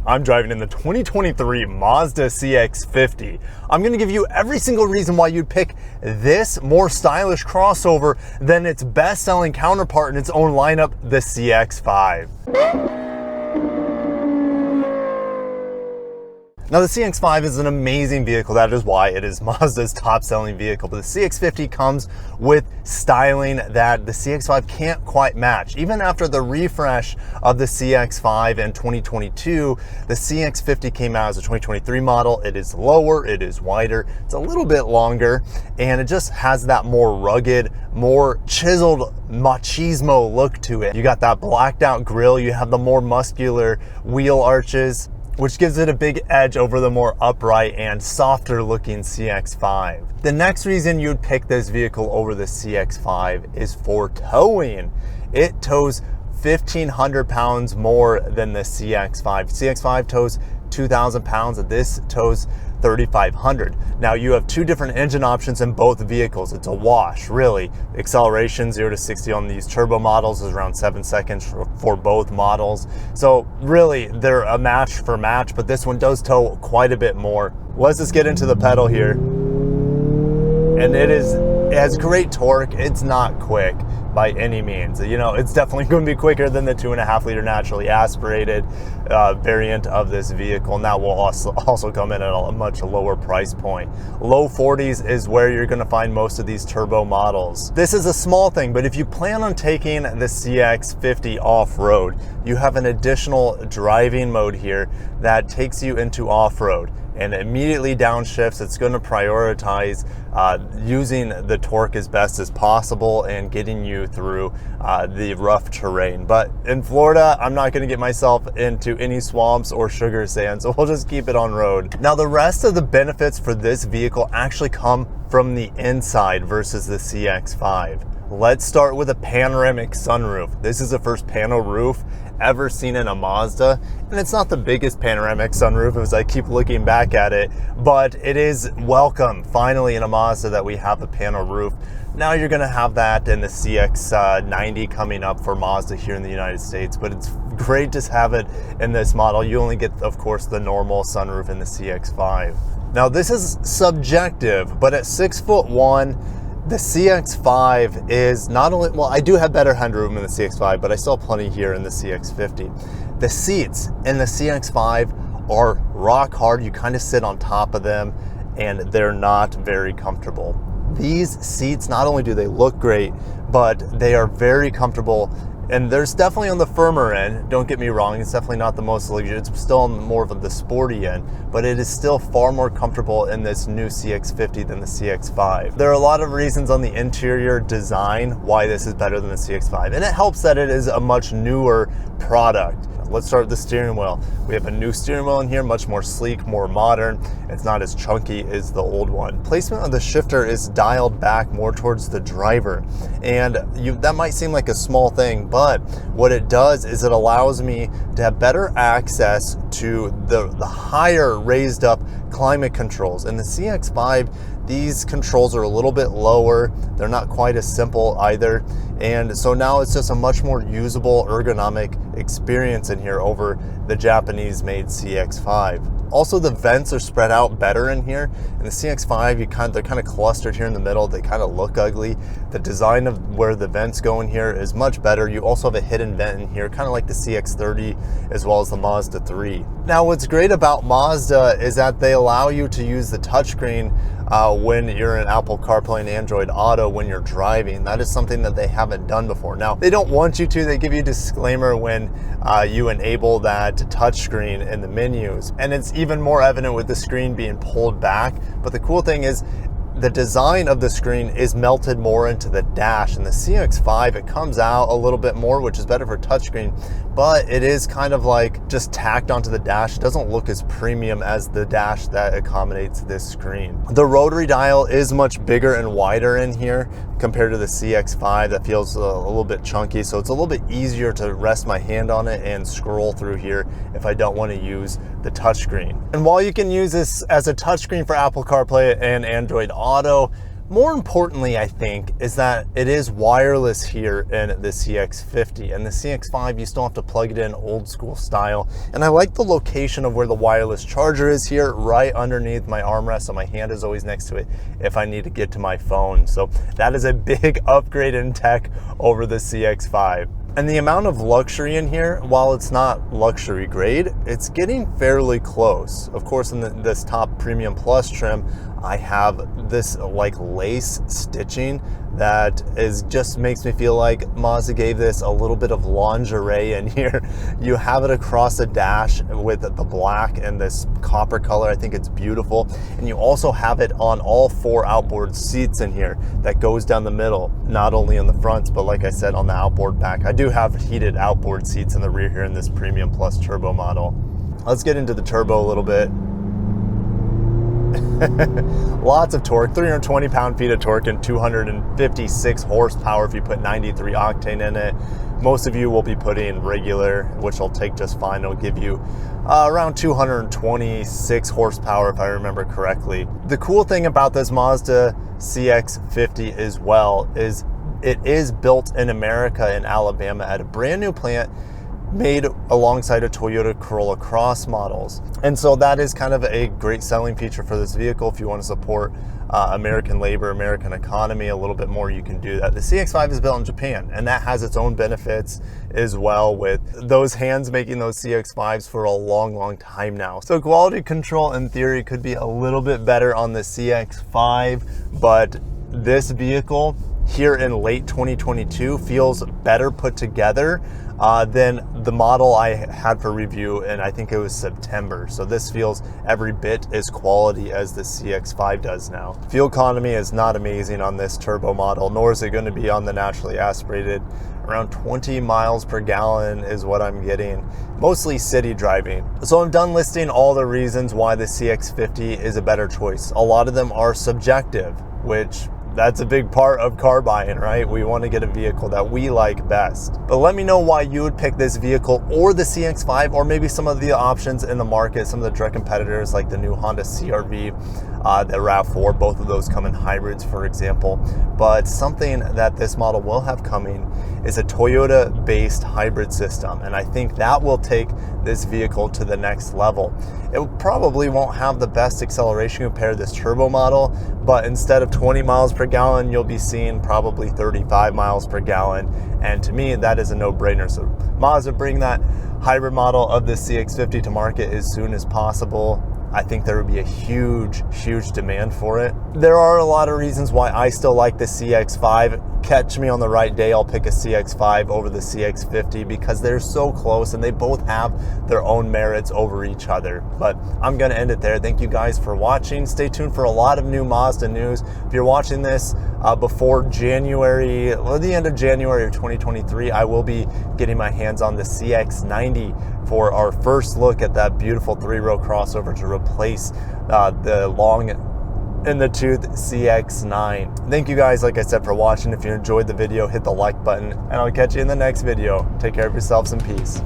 I'm driving in the 2023 Mazda CX-50. I'm gonna give you every single reason why you'd pick this more stylish crossover than its best-selling counterpart in its own lineup, the CX-5. Now the CX-5 is an amazing vehicle. That is why it is Mazda's top-selling vehicle. But the CX-50 comes with styling that the CX-5 can't quite match. Even after the refresh of the CX-5 in 2022, the CX-50 came out as a 2023 model. It is lower, it is wider, it's a little bit longer, and it just has that more rugged, more chiseled machismo look to it. You got that blacked out grille, you have the more muscular wheel arches, which gives it a big edge over the more upright and softer looking CX-5. The next reason you'd pick this vehicle over the CX-5 is for towing. It tows 1,500 pounds more than the CX-5. CX-5 tows 2,000 pounds, and this tows 3,500. Now you have two different engine options in both vehicles. It's a wash, really. Acceleration 0 to 60 on these turbo models is around 7 seconds for both models. So really, they're a match for match, but this one does tow quite a bit more. Let's just get into the pedal here. And it has great torque. It's not quick by any means. You know, it's definitely going to be quicker than the 2.5 liter naturally aspirated variant of this vehicle, and that will also come in at a much lower price point. Low 40s is where you're going to find most of these turbo models. This is a small thing, but if you plan on taking the CX-50 off-road, you have an additional driving mode here that takes you into off-road and immediately downshifts. It's going to prioritize using the torque as best as possible and getting you through the rough terrain. But in Florida, I'm not going to get myself into any swamps or sugar sand, so we'll just keep it on road. Now, the rest of the benefits for this vehicle actually come from the inside versus the CX-5. Let's start with a panoramic sunroof. This is the first Pano Roof ever seen in a Mazda, and it's not the biggest panoramic sunroof as I keep looking back at it, but it is welcome finally in a Mazda that we have a Pano Roof. Now you're going to have that in the CX-90 coming up for Mazda here in the United States, but it's great to have it in this model. You only get, of course, the normal sunroof in the CX-5. Now this is subjective, but at 6'1", the CX-5 is not only, well, I do have better headroom in the CX-5, but I still have plenty here in the CX-50. The seats in the CX-5 are rock hard. You kind of sit on top of them, and they're not very comfortable. These seats, not only do they look great, but they are very comfortable. And there's definitely on the firmer end, don't get me wrong, it's definitely not the most luxurious, it's still more of the sporty end, but it is still far more comfortable in this new CX-50 than the CX-5. There are a lot of reasons on the interior design why this is better than the CX-5, and it helps that it is a much newer product. Let's start with the steering wheel. We have a new steering wheel in here, much more sleek, more modern. It's not as chunky as the old one. Placement of the shifter is dialed back more towards the driver. And that might seem like a small thing, but what it does is it allows me to have better access to the higher raised up climate controls. In the CX-5, these controls are a little bit lower. They're not quite as simple either. And so now it's just a much more usable ergonomic experience in here over the Japanese made CX-5. Also, the vents are spread out better in here. In the CX-5, they're kind of clustered here in the middle. They kind of look ugly. The design of where the vents go in here is much better. You also have a hidden vent in here, kind of like the CX-30 as well as the Mazda 3. Now, what's great about Mazda is that they allow you to use the touchscreen when you're in Apple CarPlay and Android Auto when you're driving. That is something that they haven't done before. Now, they don't want you to. They give you a disclaimer when you enable that touchscreen in the menus. And it's even more evident with the screen being pulled back. But the cool thing is the design of the screen is melted more into the dash. In the CX-5, it comes out a little bit more, which is better for touchscreen, but it is kind of like just tacked onto the dash. It doesn't look as premium as the dash that accommodates this screen. The rotary dial is much bigger and wider in here compared to the CX-5 that feels a little bit chunky, so it's a little bit easier to rest my hand on it and scroll through here if I don't want to use the touchscreen. And while you can use this as a touchscreen for Apple CarPlay and Android Auto, more importantly, I think, is that it is wireless here in the CX-50, and the CX-5, you still have to plug it in old school style. And I like the location of where the wireless charger is here, right underneath my armrest, so my hand is always next to it if I need to get to my phone. So that is a big upgrade in tech over the CX-5. And the amount of luxury in here, while it's not luxury grade, it's getting fairly close. Of course, in this top Premium Plus trim, I have this like lace stitching that just makes me feel like Mazda gave this a little bit of lingerie in here. You have it across the dash with the black and this copper color. I think it's beautiful. And you also have it on all 4 outboard seats in here that goes down the middle, not only in the front, but like I said, on the outboard back. I do have heated outboard seats in the rear here in this Premium Plus turbo model. Let's get into the turbo a little bit. Lots of torque, 320 pound-feet of torque and 256 horsepower if you put 93 octane in it. Most of you will be putting regular, which will take just fine. It'll give you around 226 horsepower if I remember correctly. The cool thing about this Mazda CX-50 as well is it is built in America, in Alabama, at a brand new plant made alongside a Toyota Corolla Cross models. And so that is kind of a great selling feature for this vehicle. If you want to support American labor, American economy a little bit more, you can do that. The CX-5 is built in Japan, and that has its own benefits as well, with those hands making those CX-5s for a long time now. So quality control in theory could be a little bit better on the CX-5, but this vehicle here in late 2022 feels better put together than the model I had for review, and I think it was September. So this feels every bit as quality as the CX-5 does now. Fuel economy is not amazing on this turbo model, nor is it going to be on the naturally aspirated. Around 20 miles per gallon is what I'm getting, mostly city driving. So I'm done listing all the reasons why the CX-50 is a better choice. A lot of them are subjective, which that's a big part of car buying, right? We want to get a vehicle that we like best. But let me know why you would pick this vehicle or the CX-5, or maybe some of the options in the market, some of the direct competitors like the new Honda CR-V, the RAV4, both of those come in hybrids, for example. But something that this model will have coming is a Toyota-based hybrid system, and I think that will take this vehicle to the next level. It probably won't have the best acceleration compared to this turbo model, but instead of 20 miles per gallon, you'll be seeing probably 35 miles per gallon, and to me, that is a no-brainer. So Mazda, bring that hybrid model of the CX-50 to market as soon as possible. I think there would be a huge demand for it. There are a lot of reasons why I still like the CX-5. Catch me on the right day, I'll pick a CX-5 over the CX-50 because they're so close and they both have their own merits over each other. But I'm gonna end it there. Thank you guys for watching. Stay tuned for a lot of new Mazda news. If you're watching this before January, or the end of January of 2023, I will be getting my hands on the CX-90 for our first look at that beautiful 3-row crossover to replace the long in the tooth CX-9. Thank you guys, like I said, for watching. If you enjoyed the video, hit the like button, and I'll catch you in the next video. Take care of yourselves and peace.